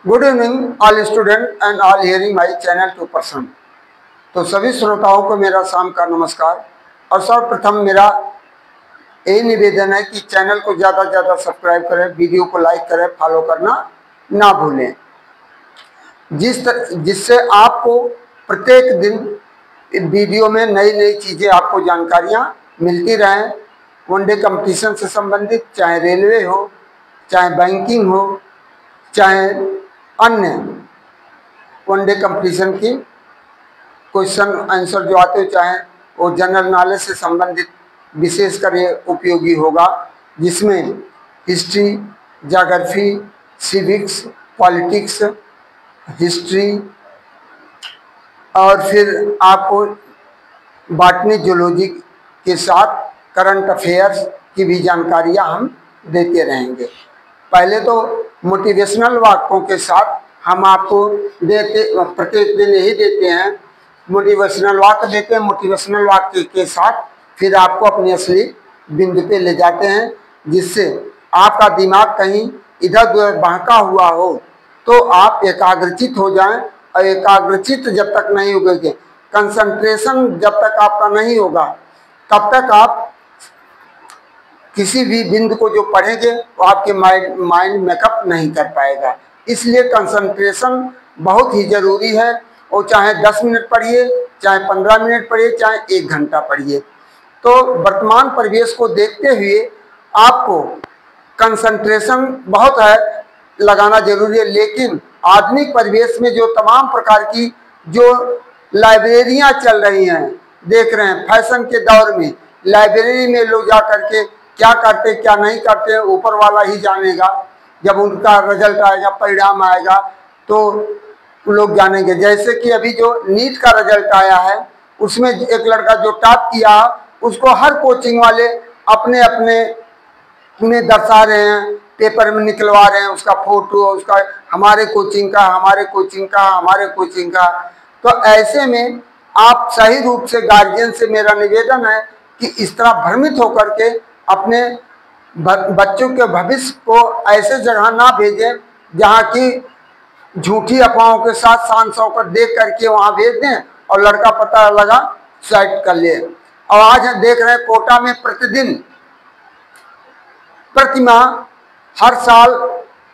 Good evening all student and all hearing my channel to person. तो सभी श्रोताओं को मेरा शाम का नमस्कार। और सर्वप्रथम मेरा यही निवेदन है कि चैनल को ज़्यादा से ज़्यादा सब्सक्राइब करें, वीडियो को लाइक करें, फॉलो करना ना भूलें, जिससे आपको प्रत्येक दिन वीडियो में नई नई चीज़ें आपको जानकारियाँ मिलती रहें। वनडे कंपटीशन से संबंधित, चाहे रेलवे हो, चाहे बैंकिंग हो, चाहे अन्य वनडे कंपटीशन की क्वेश्चन आंसर जो आते हो, चाहे वो जनरल नॉलेज से संबंधित विशेषकर ये उपयोगी होगा, जिसमें history, geography, civics, politics, history और फिर आपको बॉटनी, जूलॉजी के साथ करंट अफेयर्स की भी जानकारियाँ हम देते रहेंगे। पहले तो मोटिवेशनल वाक्यों के साथ हम आपको प्रत्येक दिन यही देते हैं, मोटिवेशनल वाक्य देते हैं। मोटिवेशनल वाक्य के साथ फिर आपको अपनी असली बिंदु पे ले जाते हैं, जिससे आपका दिमाग कहीं इधर उधर बहका हुआ हो तो आप एकाग्रचित हो जाएं। और एकाग्रचित जब तक नहीं होगे, कंसंट्रेशन जब तक आपका नहीं होगा, तब तक आप किसी भी बिंदु को जो पढ़ेंगे वो आपके माइंड मेकअप नहीं कर पाएगा। इसलिए कंसंट्रेशन बहुत ही ज़रूरी है। और चाहे 10 मिनट पढ़िए, चाहे 15 मिनट पढ़िए, चाहे 1 घंटा पढ़िए। तो वर्तमान परिवेश को देखते हुए आपको कंसंट्रेशन बहुत है लगाना जरूरी है। लेकिन आधुनिक परिवेश में जो तमाम प्रकार की जो लाइब्रेरियां चल रही हैं, देख रहे हैं, फैशन के दौर में लाइब्रेरी में लोग जा करके क्या करते क्या नहीं करते ऊपर वाला ही जानेगा। जब उनका रिजल्ट आएगा, परिणाम आएगा, तो लोग जानेंगे। जैसे कि अभी जो नीट का रिजल्ट आया है, उसमें एक लड़का जो टॉप किया, उसको हर कोचिंग वाले अपने अपने में दर्शा रहे हैं, पेपर में निकलवा रहे हैं उसका फोटो, उसका हमारे कोचिंग का, हमारे कोचिंग का, हमारे कोचिंग का। तो ऐसे में आप सही रूप से, गार्जियन से मेरा निवेदन है कि इस तरह भ्रमित होकर के अपने बच्चों के भविष्य को ऐसे जगह ना भेजें जहाँ की झूठी अफवाहों के साथ शान शौकत देख करके वहाँ भेज दें और लड़का पता लगा सुसाइड कर ले। और आज हम देख रहे हैं कोटा में प्रतिदिन, प्रतिमाह, हर साल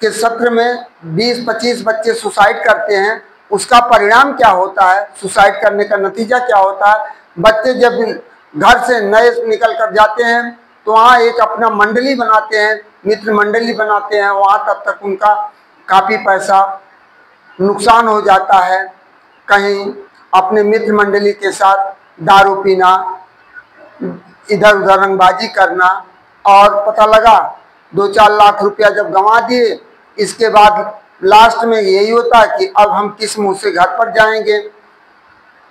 के सत्र में 20-25 बच्चे सुसाइड करते हैं। उसका परिणाम क्या होता है, सुसाइड करने का नतीजा क्या होता है? बच्चे जब घर से नए निकल कर जाते हैं तो वहाँ एक अपना मंडली बनाते हैं, मित्र मंडली बनाते हैं। वहाँ तब तक उनका काफ़ी पैसा नुकसान हो जाता है। कहीं अपने मित्र मंडली के साथ दारू पीना, इधर उधर रंगबाजी करना, और पता लगा 2-4 लाख रुपया जब गंवा दिए, इसके बाद लास्ट में यही होता है कि अब हम किस मुंह से घर पर जाएंगे।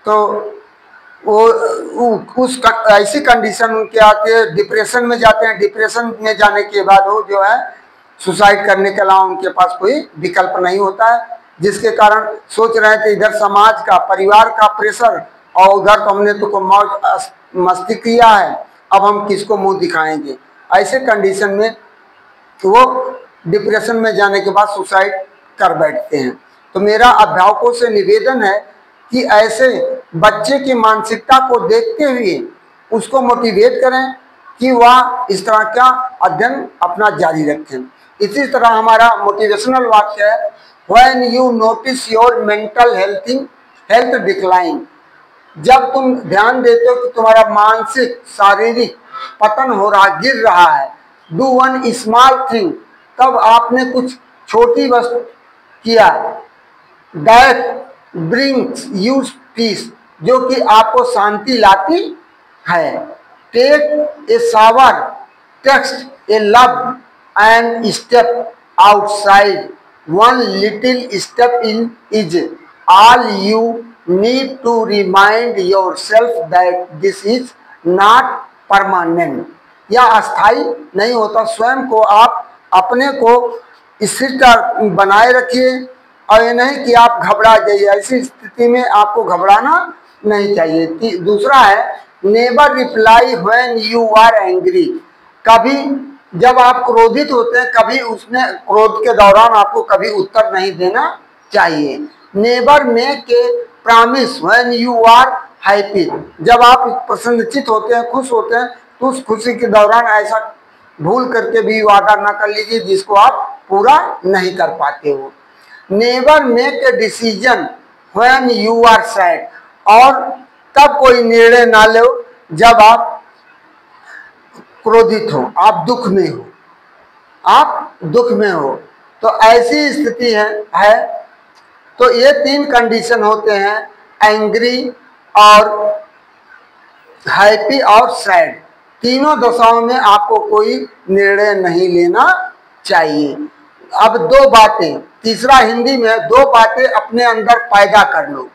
तो वो उस ऐसी कंडीशन उनके आते हैं, डिप्रेशन में जाते हैं। डिप्रेशन में जाने के बाद वो जो है सुसाइड करने के अलावा उनके पास कोई विकल्प नहीं होता है, जिसके कारण सोच रहे थे इधर समाज का, परिवार का प्रेशर, और उधर तो हमने तो मौज मस्ती किया है, अब हम किसको मुंह दिखाएंगे। ऐसे कंडीशन में वो डिप्रेशन में जाने के बाद सुसाइड कर बैठते हैं। तो मेरा अभिभावकों से निवेदन है कि ऐसे बच्चे की मानसिकता को देखते हुए उसको मोटिवेट करें कि वह इस तरह का अध्ययन अपना जारी रखें। इसी तरह हमारा मोटिवेशनल वाक्य है, when you notice your mental health decline. जब तुम ध्यान देते हो कि तुम्हारा मानसिक शारीरिक पतन हो रहा, गिर रहा है, डू वन स्मॉल थिंग, तब आपने कुछ छोटी वस्तु किया, दैट ब्रिंग्स यू पीस, जो कि आपको शांति लाती है। Take a shower, text a love and step outside, one little step in is all you need to remind yourself that this is not permanent. या अस्थाई नहीं होता। स्वयं को आप अपने को स्थिर बनाए रखिए, और ये नहीं कि आप घबरा जाइए। ऐसी स्थिति में आपको घबराना नहीं चाहिए। दूसरा है, never reply when you are angry, कभी जब आप क्रोधित होते हैं कभी उसने क्रोध के दौरान आपको कभी उत्तर नहीं देना चाहिए। Never make a promise when you are happy, जब आप प्रसन्नचित होते हैं, खुश होते हैं, तो उस खुशी के दौरान ऐसा भूल करके भी वादा ना कर लीजिए जिसको आप पूरा नहीं कर पाते हो। Never make a decision when you are sad, और तब कोई निर्णय ना लो जब आप क्रोधित हो, आप दुख में हो, आप दुख में हो। तो ऐसी स्थिति है तो ये 3 कंडीशन होते हैं, एंग्री और हैप्पी और सैड। तीनों दशाओं में आपको कोई निर्णय नहीं लेना चाहिए। अब 2 बातें, तीसरा हिंदी में 2 बातें अपने अंदर पैदा कर लो,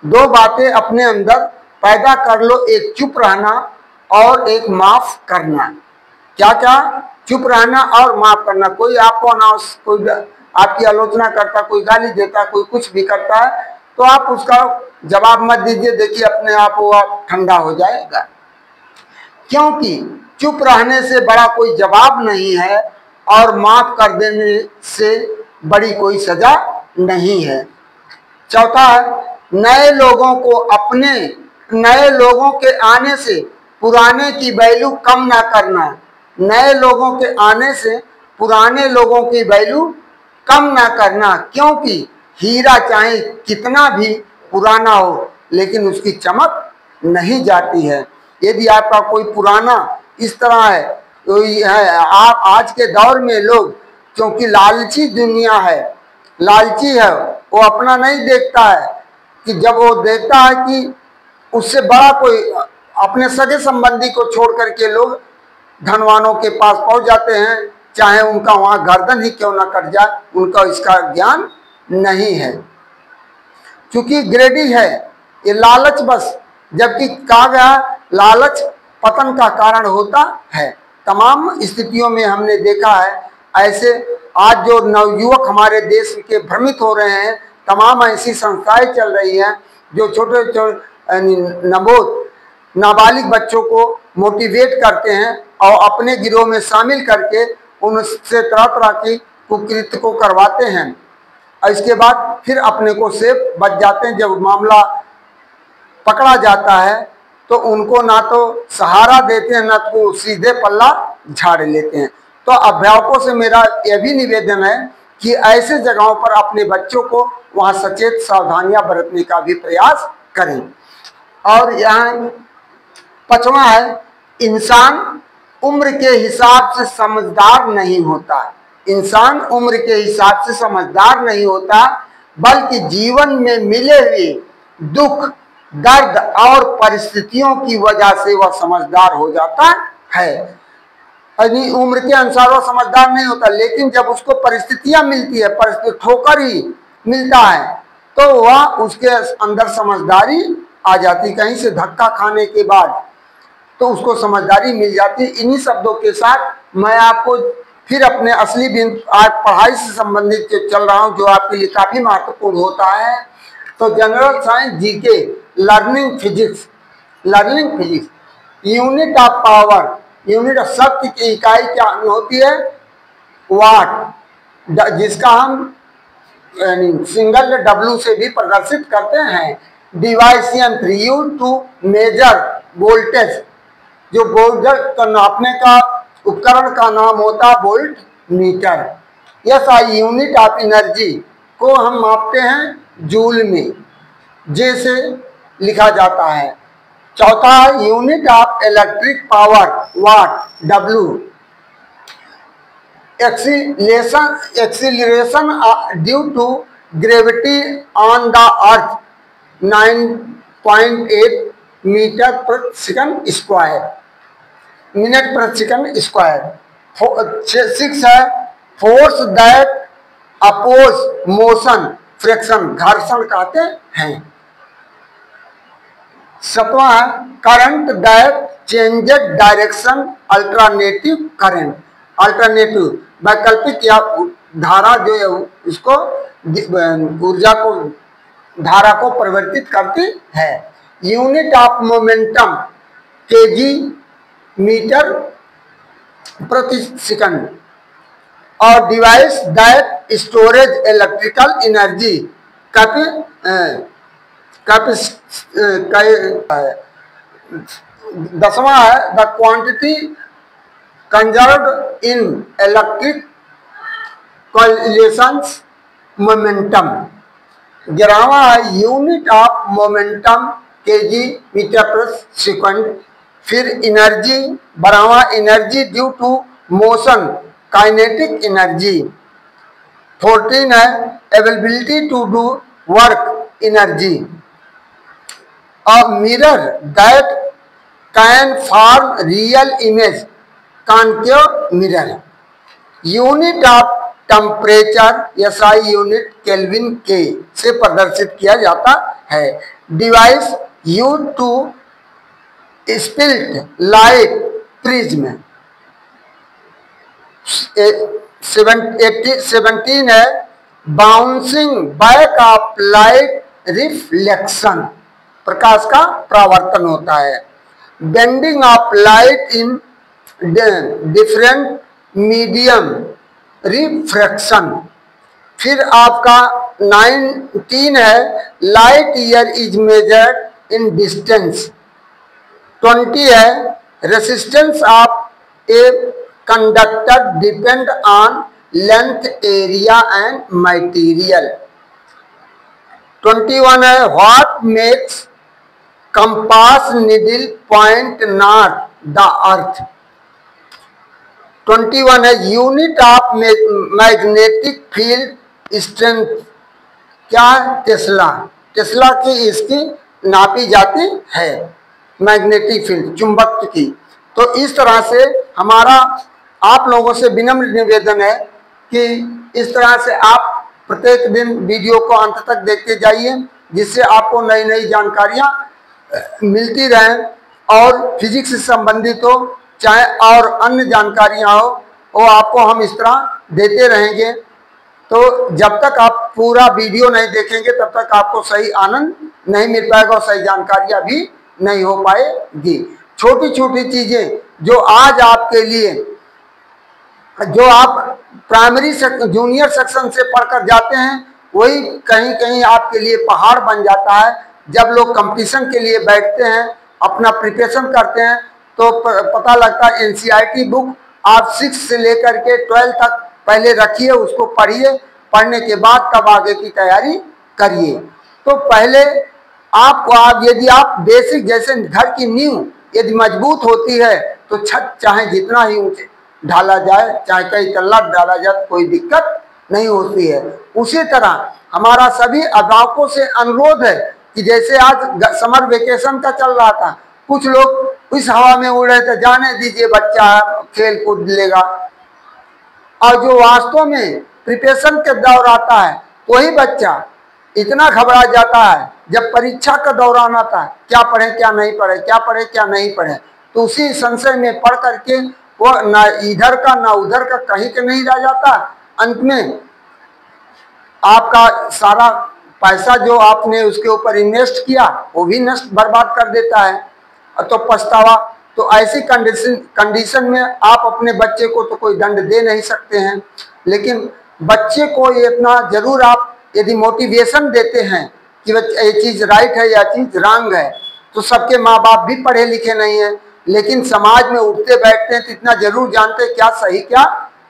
2 बातें अपने अंदर पैदा कर लो, एक चुप रहना और एक माफ करना। क्या क्या? चुप रहना और माफ करना। कोई आपको कोई आपकी आलोचना करता, कोई गाली देता, कोई कुछ भी करता है तो आप उसका जवाब मत दीजिए, देखिए अपने आप वो ठंडा हो जाएगा। क्योंकि चुप रहने से बड़ा कोई जवाब नहीं है और माफ कर देने से बड़ी कोई सजा नहीं है। चौथा है, नए लोगों के आने से पुराने की वैल्यू कम ना करना। नए लोगों के आने से पुराने लोगों की वैल्यू कम ना करना, क्योंकि हीरा चाहे कितना भी पुराना हो लेकिन उसकी चमक नहीं जाती है। यदि आपका कोई पुराना इस तरह है, तो आप आज के दौर में लोग, क्योंकि लालची दुनिया है, लालची है, वो अपना नहीं देखता है, कि जब वो देखता है कि उससे बड़ा कोई, अपने सगे संबंधी को छोड़ करके लोग धनवानों के पास पहुंच जाते हैं, चाहे उनका वहां गर्दन ही क्यों ना कट जाए, उनका इसका ज्ञान नहीं है, क्योंकि ग्रेडी है, ये लालच बस। जबकि कहा गया लालच पतन का कारण होता है। तमाम स्थितियों में हमने देखा है ऐसे। आज जो नवयुवक हमारे देश के भ्रमित हो रहे हैं, तमाम ऐसी संस्थाएं चल रही हैं जो छोटे नाबालिग बच्चों को मोटिवेट करते हैं और अपने गिरोह में शामिल करके उनसे तरह तरह की कुकृत्य को करवाते हैं, और इसके बाद फिर अपने को सेफ बच जाते हैं। जब मामला पकड़ा जाता है तो उनको ना तो सहारा देते हैं, ना तो सीधे पल्ला झाड़ लेते हैं। तो अभिभावकों से मेरा यह भी निवेदन है कि ऐसे जगहों पर अपने बच्चों को वहाँ सचेत सावधानियां बरतने का भी प्रयास करें। और यहाँ 5वां है, इंसान उम्र के हिसाब से समझदार नहीं होता। इंसान उम्र के हिसाब से समझदार नहीं होता, बल्कि जीवन में मिले हुए दुख, दर्द और परिस्थितियों की वजह से वह समझदार हो जाता है। यानी उम्र के अनुसार वह समझदार नहीं होता, लेकिन जब उसको परिस्थितियां मिलती है, परिस्थिति ठोकर ही मिलता है, तो वह उसके अंदर समझदारी आ जाती। कहीं से धक्का खाने के बाद तो उसको समझदारी मिल जाती। इन्हीं शब्दों के साथ मैं आपको फिर अपने असली बिंदु, आज पढ़ाई से संबंधित चल रहा हूँ, जो आपके लिए काफी महत्वपूर्ण होता है। तो general science, GK, learning physics, unit of power, unit of शक्ति की इकाई क्या होती है? वाट, जिसका हम सिंगल W से भी प्रदर्शित करते हैं। डिवाइस यंत्र, यूज टू मेजर वोल्टेज, जो वोल्टेज को नापने का उपकरण का नाम होता है volt meter. SI, unit of energy, को हम मापते हैं जूल में, जैसे लिखा जाता है। चौथा है unit of electric power, watt, W। Acceleration due to gravity on the earth 9.8 metre प्रति सेकंड स्क्वायर, मिनट प्रति सेकंड स्क्वायर। 6 है force that oppose motion, friction, घर्षण कहते हैं। 7वां है current that changed direction, alternative current, alternative वैकल्पिक या धारा जो है उसको ऊर्जा को, धारा को परिवर्तित करती है। Unit of momentum, kg metre प्रति सेकंड, और device that storage electrical energy दसवां है the quantity conserved in electric collisions momentum. 11वां है unit of momentum kg metre per second. फिर एनर्जी 12वां energy due to motion kinetic energy. 14 है ability to do work energy. A mirror that can form real image concave mirror. Unit of temperature SI unit kelvin के से प्रदर्शित किया जाता है। Device use to split light prism. 17 है bouncing back of light reflection, प्रकाश का परावर्तन होता है। Bending of light in different medium refraction. फिर आपका 19 है light year is measured in distance. 20 है resistance of a conductor depend on length area and material. 21 है what makes compass needle point north the earth. 21 है unit of magnetic field strength क्या tesla. Tesla की इसकी नापी जाती है magnetic field चुंबक की। तो इस तरह से हमारा आप लोगों से विनम्र निवेदन है कि इस तरह से आप प्रत्येक दिन वीडियो को अंत तक देखते जाइए, जिससे आपको नई नई जानकारियां मिलती रहें, और फिजिक्स से संबंधित हो चाहे और अन्य जानकारियां हो वो आपको हम इस तरह देते रहेंगे। तो जब तक आप पूरा वीडियो नहीं देखेंगे तब तक आपको सही आनंद नहीं मिल पाएगा और सही जानकारियां भी नहीं हो पाएगी। छोटी छोटी चीजें जो आज आपके लिए, जो आप प्राइमरी जूनियर सेक्शन से पढ़कर जाते हैं, वही कहीं कहीं आपके लिए पहाड़ बन जाता है। जब लोग कंपटीशन के लिए बैठते हैं, अपना प्रिपरेशन करते हैं, तो पता लगता है एनसीईआरटी बुक आप 6 से लेकर के 12 तक पहले रखिए, उसको पढ़िए, पढ़ने के बाद तब आगे की तैयारी करिए। तो पहले आप यदि आप बेसिक जैसे घर की नींव यदि मजबूत होती है तो छत चाहे जितना ही ऊंचे ढाला जाए, चाहे कई तल्ला डाला जाए, कोई दिक्कत नहीं होती है। उसी तरह हमारा सभी अभिभावकों से अनुरोध है कि जैसे आज समर वेकेशन का चल रहा था, कुछ लोग इस हवा में उड़ रहे थे, जाने दीजिए बच्चा खेल कूद लेगा, और जो वास्तव में प्रिपरेशन के दौर आता है वही बच्चा इतना घबरा जाता है जब परीक्षा का दौरान आता है, क्या पढ़े क्या नहीं पढ़े, क्या पढ़े क्या नहीं पढ़े, तो उसी संशय में पढ़ करके वो ना इधर का ना उधर का कहीं के नहीं रह जाता। अंत में आपका सारा पैसा जो आपने उसके ऊपर इन्वेस्ट किया वो भी नष्ट बर्बाद कर देता है, तो पछतावा। तो ऐसी कंडीशन में आप अपने बच्चे को तो कोई दंड दे नहीं सकते हैं, लेकिन बच्चे को इतना जरूर आप यदि मोटिवेशन देते हैं कि ये चीज़ राइट है या चीज़ रॉन्ग है। तो सबके माँ बाप भी पढ़े लिखे नहीं हैं, लेकिन समाज में उठते बैठते हैं तो इतना जरूर जानते हैं क्या सही क्या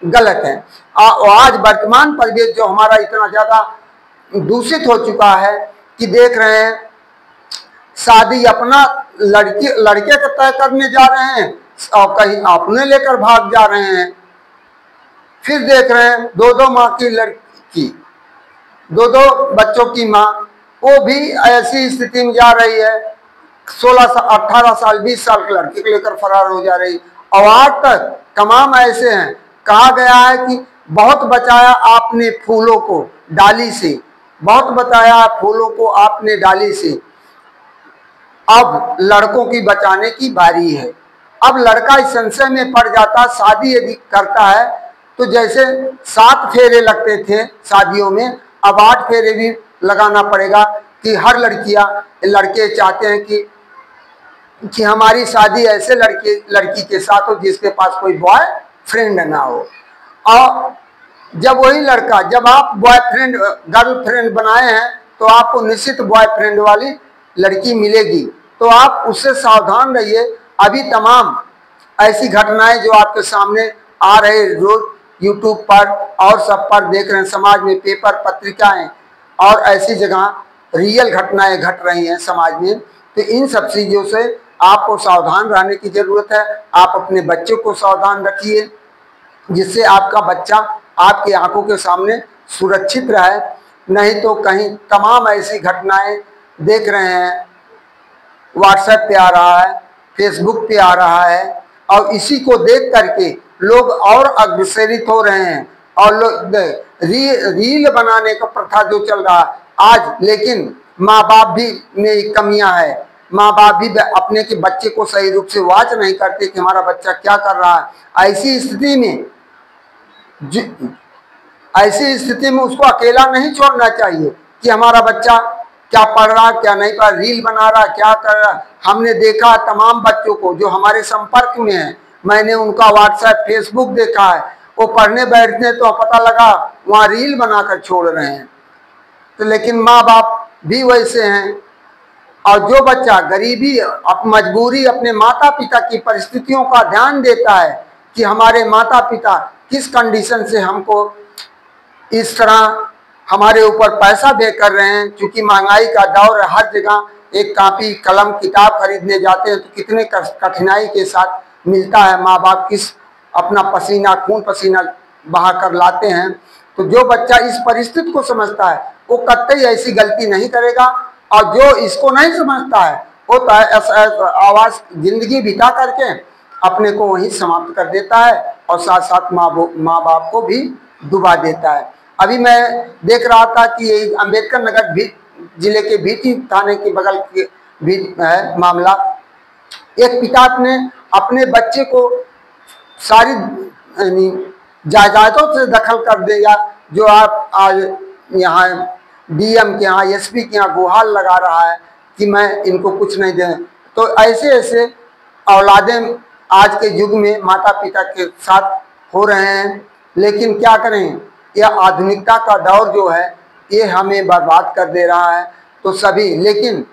गलत है। आज वर्तमान परिवेश जो हमारा इतना ज़्यादा दूषित हो चुका है कि देख रहे हैं शादी अपना लड़के का तय करने जा रहे हैं और कहीं अपने लेकर भाग जा रहे हैं। फिर देख रहे हैं 2-2 माँ की लड़की, 2-2 बच्चों की माँ, वो भी ऐसी स्थिति में जा रही है, 16 साल 18 साल 20 साल के लड़के को लेकर फरार हो जा रही। और आज तक तमाम ऐसे हैं, कहा गया है कि बहुत बचाया आपने फूलों को डाली से, बहुत बचाया फूलों को आपने डाली से, अब लड़कों की बचाने की बारी है। अब लड़का इस संशय में पड़ जाता, शादी यदि करता है तो जैसे 7 फेरे लगते थे शादियों में, अब 8 फेरे भी लगाना पड़ेगा कि हर लड़के चाहते हैं कि हमारी शादी ऐसे लड़की के साथ हो जिसके पास कोई बॉय फ्रेंड ना हो। और जब वही लड़का, जब आप बॉयफ्रेंड गर्लफ्रेंड बनाए हैं तो आपको निश्चित बॉयफ्रेंड वाली लड़की मिलेगी, तो आप उससे सावधान रहिए। अभी तमाम ऐसी घटनाएं जो आपके सामने आ रहे रोज यूट्यूब पर और सब पर देख रहे हैं, समाज में पेपर पत्रिकाएं और ऐसी जगह रियल घटनाएं घट रही हैं समाज में। तो इन सब चीज़ों से आपको सावधान रहने की ज़रूरत है। आप अपने बच्चे को सावधान रखिए, जिससे आपका बच्चा आपकी आंखों के सामने सुरक्षित रहे। नहीं तो कहीं तमाम ऐसी घटनाएं देख रहे हैं, व्हाट्सएप पे आ रहा है, फेसबुक पे आ रहा है, और इसी को देख करके लोग और अग्रसरित हो रहे हैं। और लोग रील बनाने का प्रथा जो चल रहा है आज, लेकिन माँ बाप भी में कमियां है। माँ बाप भी अपने के बच्चे को सही रूप से वॉच नहीं करते कि हमारा बच्चा क्या कर रहा है। ऐसी स्थिति में उसको अकेला नहीं छोड़ना चाहिए कि हमारा बच्चा क्या पढ़ रहा, क्या नहीं पढ़, रील बना रहा, क्या कर रहा। हमने देखा तमाम बच्चों को जो हमारे संपर्क में है, मैंने उनका व्हाट्सएप फेसबुक देखा है, वो पढ़ने बैठते तो पता लगा वहाँ रील बनाकर छोड़ रहे हैं। तो लेकिन माँ बाप भी वैसे हैं। और जो बच्चा गरीबी मजबूरी अपने माता पिता की परिस्थितियों का ध्यान देता है कि हमारे माता पिता किस कंडीशन से हमको इस तरह हमारे ऊपर पैसा व्यय कर रहे हैं, क्योंकि महंगाई का दौर है, हर जगह एक कापी कलम किताब खरीदने जाते हैं तो कितने कठिनाई के साथ मिलता है। माँ बाप किस अपना पसीना खून पसीना बहा कर लाते हैं। तो जो बच्चा इस परिस्थिति को समझता है वो कतई ऐसी गलती नहीं करेगा, और जो इसको नहीं समझता है वो तो आवास जिंदगी बिता करके अपने को वहीं समाप्त कर देता है, और साथ साथ माँ बाप को भी डुबा देता है। अभी मैं देख रहा था कि ये अम्बेडकर नगर जिले के भीटी थाने के बगल के भी है मामला। एक पिता ने अपने बच्चे को सारी जायदादों से दखल कर दिया, जो आप आज यहाँ डीएम के यहाँ एसपी के यहाँ गुहार लगा रहा है कि मैं इनको कुछ नहीं दें। तो ऐसे ऐसे औलादें आज के युग में माता पिता के साथ हो रहे हैं। लेकिन क्या करें, यह आधुनिकता का दौर जो है ये हमें बर्बाद कर दे रहा है। तो सभी, लेकिन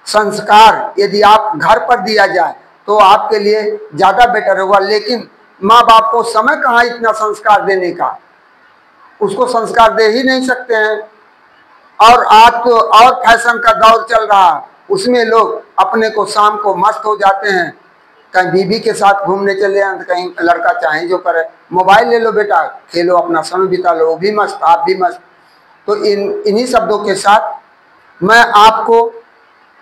संस्कार यदि आप घर पर दिया जाए तो आपके लिए ज़्यादा बेटर होगा। लेकिन माँ बाप को समय कहाँ इतना संस्कार देने का, उसको संस्कार दे ही नहीं सकते हैं। और आज तो और फैशन का दौर चल रहा है, उसमें लोग अपने को शाम को मस्त हो जाते हैं, कहीं बीबी के साथ घूमने चले जाए, कहीं लड़का चाहे जो करे, मोबाइल ले लो बेटा, खेलो, अपना समय बिता लो, वो भी मस्त आप भी मस्त। तो इन्हीं शब्दों के साथ मैं आपको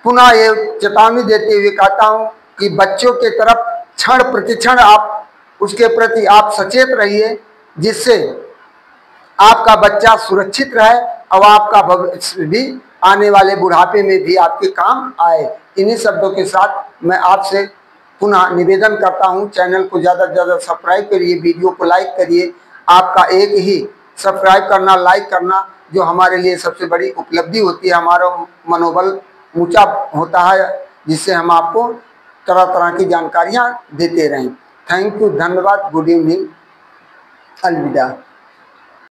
पुनः ये चेतावनी देते हुए कहता हूँ कि बच्चों के तरफ क्षण प्रतिक्षण आप उसके प्रति आप सचेत रहिए, जिससे आपका बच्चा सुरक्षित रहे और आपका भविष्य भी आने वाले बुढ़ापे में भी आपके काम आए। इन्हीं शब्दों के साथ मैं आपसे पुनः निवेदन करता हूं, चैनल को ज़्यादा से ज़्यादा सब्सक्राइब करिए, वीडियो को लाइक करिए। आपका एक ही सब्सक्राइब करना, लाइक करना जो हमारे लिए सबसे बड़ी उपलब्धि होती है, हमारा मनोबल ऊंचा होता है, जिससे हम आपको तरह तरह की जानकारियां देते रहें। थैंक यू, धन्यवाद, गुड इवनिंग, अलविदा।